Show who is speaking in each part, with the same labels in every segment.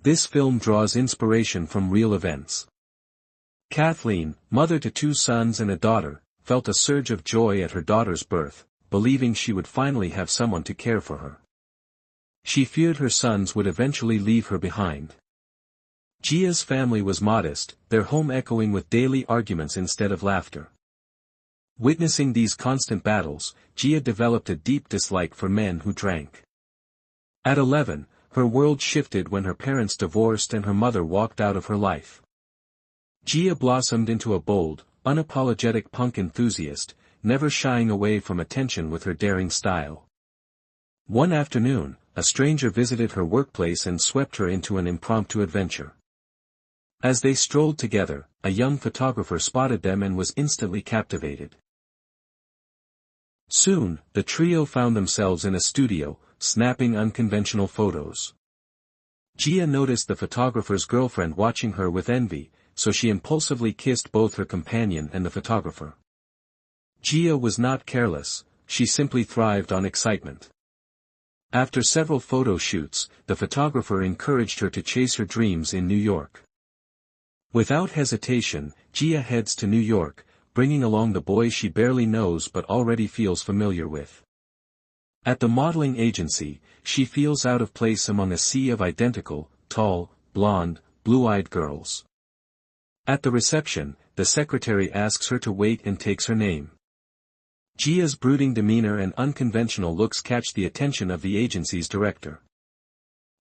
Speaker 1: This film draws inspiration from real events. Kathleen, mother to 2 sons and a daughter, felt a surge of joy at her daughter's birth, believing she would finally have someone to care for her. She feared her sons would eventually leave her behind. Gia's family was modest, their home echoing with daily arguments instead of laughter. Witnessing these constant battles, Gia developed a deep dislike for men who drank. At 11, her world shifted when her parents divorced and her mother walked out of her life. Gia blossomed into a bold, unapologetic punk enthusiast, never shying away from attention with her daring style. One afternoon, a stranger visited her workplace and swept her into an impromptu adventure. As they strolled together, a young photographer spotted them and was instantly captivated. Soon, the trio found themselves in a studio, snapping unconventional photos. Gia noticed the photographer's girlfriend watching her with envy, so she impulsively kissed both her companion and the photographer. Gia was not careless, she simply thrived on excitement. After several photo shoots, the photographer encouraged her to chase her dreams in New York. Without hesitation, Gia heads to New York, bringing along the boy she barely knows but already feels familiar with. At the modeling agency, she feels out of place among a sea of identical, tall, blonde, blue-eyed girls. At the reception, the secretary asks her to wait and takes her name. Gia's brooding demeanor and unconventional looks catch the attention of the agency's director.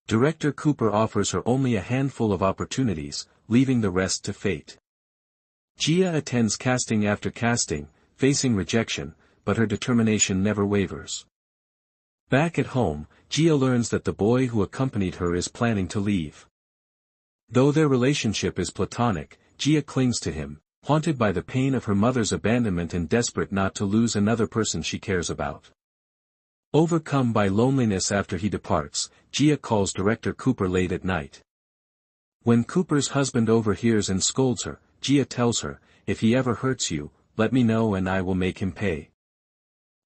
Speaker 1: Director Cooper offers her only a handful of opportunities, leaving the rest to fate. Gia attends casting after casting, facing rejection, but her determination never wavers. Back at home, Gia learns that the boy who accompanied her is planning to leave. Though their relationship is platonic, Gia clings to him, haunted by the pain of her mother's abandonment and desperate not to lose another person she cares about. Overcome by loneliness after he departs, Gia calls Director Cooper late at night. When Cooper's husband overhears and scolds her, Gia tells her, "If he ever hurts you, let me know and I will make him pay."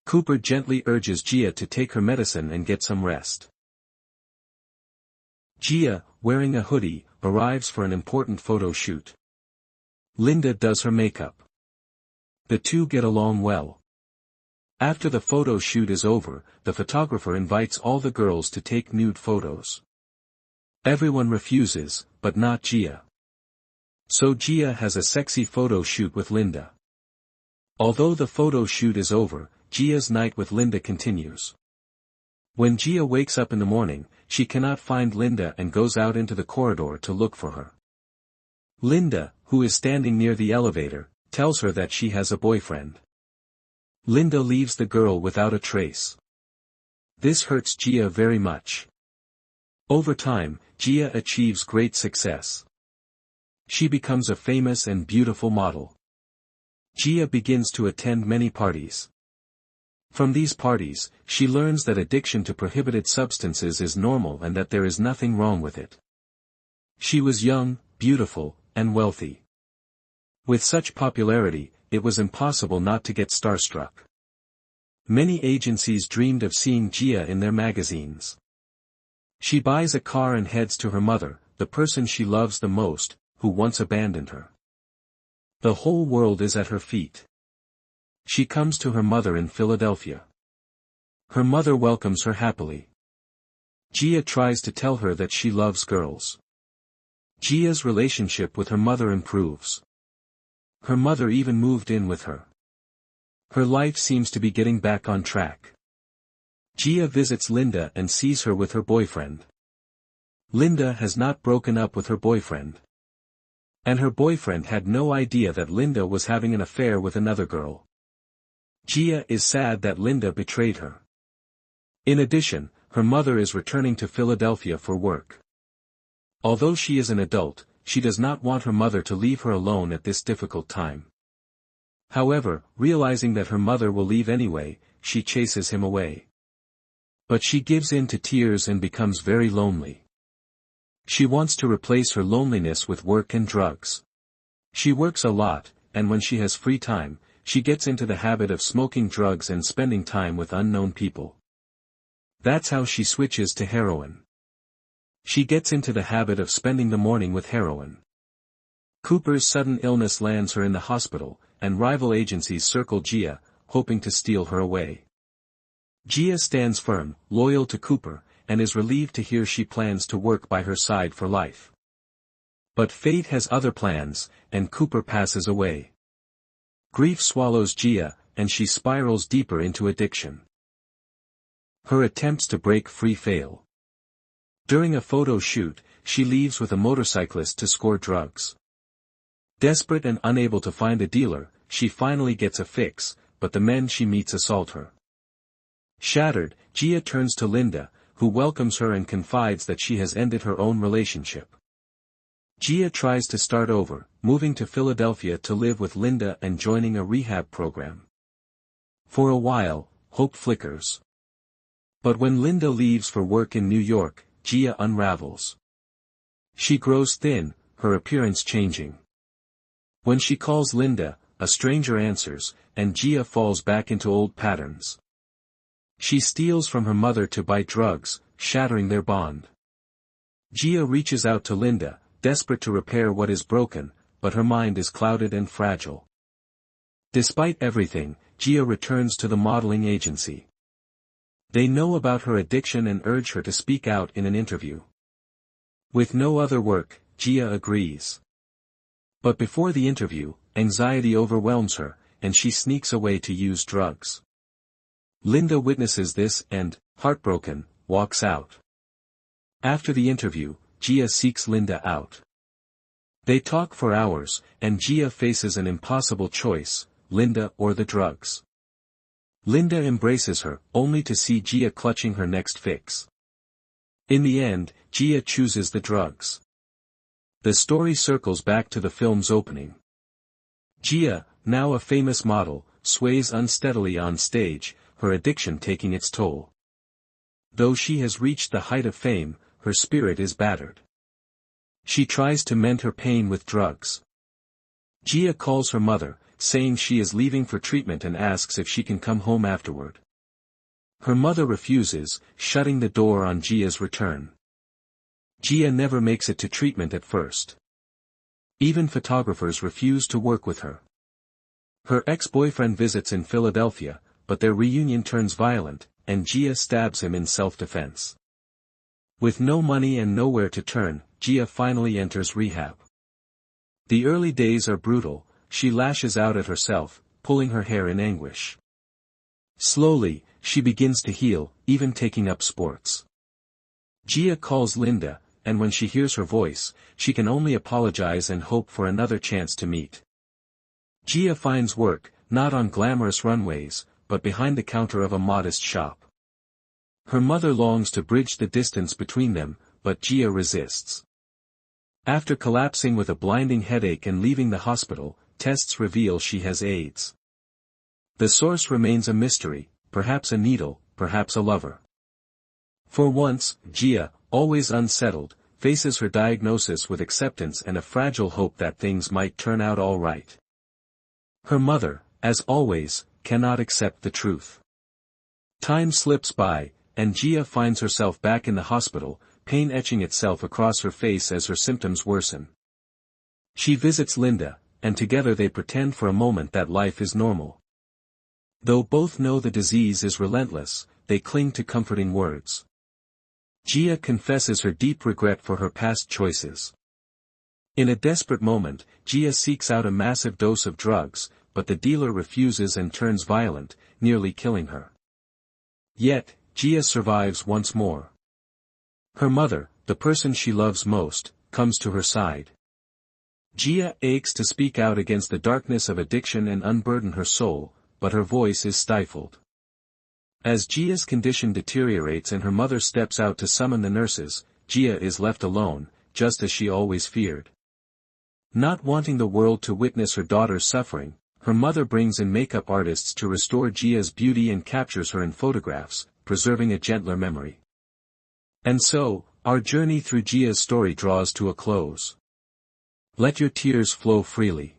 Speaker 1: Cooper gently urges Gia to take her medicine and get some rest. Gia, wearing a hoodie, arrives for an important photo shoot. Linda does her makeup. The two get along well. After the photo shoot is over, the photographer invites all the girls to take nude photos. Everyone refuses, but not Gia. So Gia has a sexy photo shoot with Linda. Although the photo shoot is over, Gia's night with Linda continues. When Gia wakes up in the morning, she cannot find Linda and goes out into the corridor to look for her. Linda, who is standing near the elevator, tells her that she has a boyfriend. Linda leaves the girl without a trace. This hurts Gia very much. Over time, Gia achieves great success. She becomes a famous and beautiful model. Gia begins to attend many parties. From these parties, she learns that addiction to prohibited substances is normal and that there is nothing wrong with it. She was young, beautiful, and wealthy. With such popularity, it was impossible not to get starstruck. Many agencies dreamed of seeing Gia in their magazines. She buys a car and heads to her mother, the person she loves the most, who once abandoned her. The whole world is at her feet. She comes to her mother in Philadelphia. Her mother welcomes her happily. Gia tries to tell her that she loves girls. Gia's relationship with her mother improves. Her mother even moved in with her. Her life seems to be getting back on track. Gia visits Linda and sees her with her boyfriend. Linda has not broken up with her boyfriend. And her boyfriend had no idea that Linda was having an affair with another girl. Gia is sad that Linda betrayed her. In addition, her mother is returning to Philadelphia for work. Although she is an adult, she does not want her mother to leave her alone at this difficult time. However, realizing that her mother will leave anyway, she chases him away. But she gives in to tears and becomes very lonely. She wants to replace her loneliness with work and drugs. She works a lot, and when she has free time, she gets into the habit of smoking drugs and spending time with unknown people. That's how she switches to heroin. She gets into the habit of spending the morning with heroin. Cooper's sudden illness lands her in the hospital, and rival agencies circle Gia, hoping to steal her away. Gia stands firm, loyal to Cooper, and is relieved to hear she plans to work by her side for life. But fate has other plans, and Cooper passes away. Grief swallows Gia, and she spirals deeper into addiction. Her attempts to break free fail. During a photo shoot, she leaves with a motorcyclist to score drugs. Desperate and unable to find a dealer, she finally gets a fix, but the men she meets assault her. Shattered, Gia turns to Linda, who welcomes her and confides that she has ended her own relationship. Gia tries to start over, moving to Philadelphia to live with Linda and joining a rehab program. For a while, hope flickers. But when Linda leaves for work in New York, Gia unravels. She grows thin, her appearance changing. When she calls Linda, a stranger answers, and Gia falls back into old patterns. She steals from her mother to buy drugs, shattering their bond. Gia reaches out to Linda, desperate to repair what is broken, but her mind is clouded and fragile. Despite everything, Gia returns to the modeling agency. They know about her addiction and urge her to speak out in an interview. With no other work, Gia agrees. But before the interview, anxiety overwhelms her, and she sneaks away to use drugs. Linda witnesses this and, heartbroken, walks out. After the interview, Gia seeks Linda out. They talk for hours, and Gia faces an impossible choice, Linda or the drugs. Linda embraces her, only to see Gia clutching her next fix. In the end, Gia chooses the drugs. The story circles back to the film's opening. Gia, now a famous model, sways unsteadily on stage, her addiction taking its toll. Though she has reached the height of fame, her spirit is battered. She tries to mend her pain with drugs. Gia calls her mother, saying she is leaving for treatment and asks if she can come home afterward. Her mother refuses, shutting the door on Gia's return. Gia never makes it to treatment at first. Even photographers refuse to work with her. Her ex-boyfriend visits in Philadelphia, but their reunion turns violent, and Gia stabs him in self-defense. With no money and nowhere to turn, Gia finally enters rehab. The early days are brutal, she lashes out at herself, pulling her hair in anguish. Slowly, she begins to heal, even taking up sports. Gia calls Linda, and when she hears her voice, she can only apologize and hope for another chance to meet. Gia finds work, not on glamorous runways, but behind the counter of a modest shop. Her mother longs to bridge the distance between them, but Gia resists. After collapsing with a blinding headache and leaving the hospital, tests reveal she has AIDS. The source remains a mystery, perhaps a needle, perhaps a lover. For once, Gia, always unsettled, faces her diagnosis with acceptance and a fragile hope that things might turn out all right. Her mother, as always, cannot accept the truth. Time slips by, and Gia finds herself back in the hospital, pain etching itself across her face as her symptoms worsen. She visits Linda, and together they pretend for a moment that life is normal. Though both know the disease is relentless, they cling to comforting words. Gia confesses her deep regret for her past choices. In a desperate moment, Gia seeks out a massive dose of drugs, but the dealer refuses and turns violent, nearly killing her. Yet, Gia survives once more. Her mother, the person she loves most, comes to her side. Gia aches to speak out against the darkness of addiction and unburden her soul, but her voice is stifled. As Gia's condition deteriorates and her mother steps out to summon the nurses, Gia is left alone, just as she always feared. Not wanting the world to witness her daughter's suffering, her mother brings in makeup artists to restore Gia's beauty and captures her in photographs, preserving a gentler memory. And so, our journey through Gia's story draws to a close. Let your tears flow freely.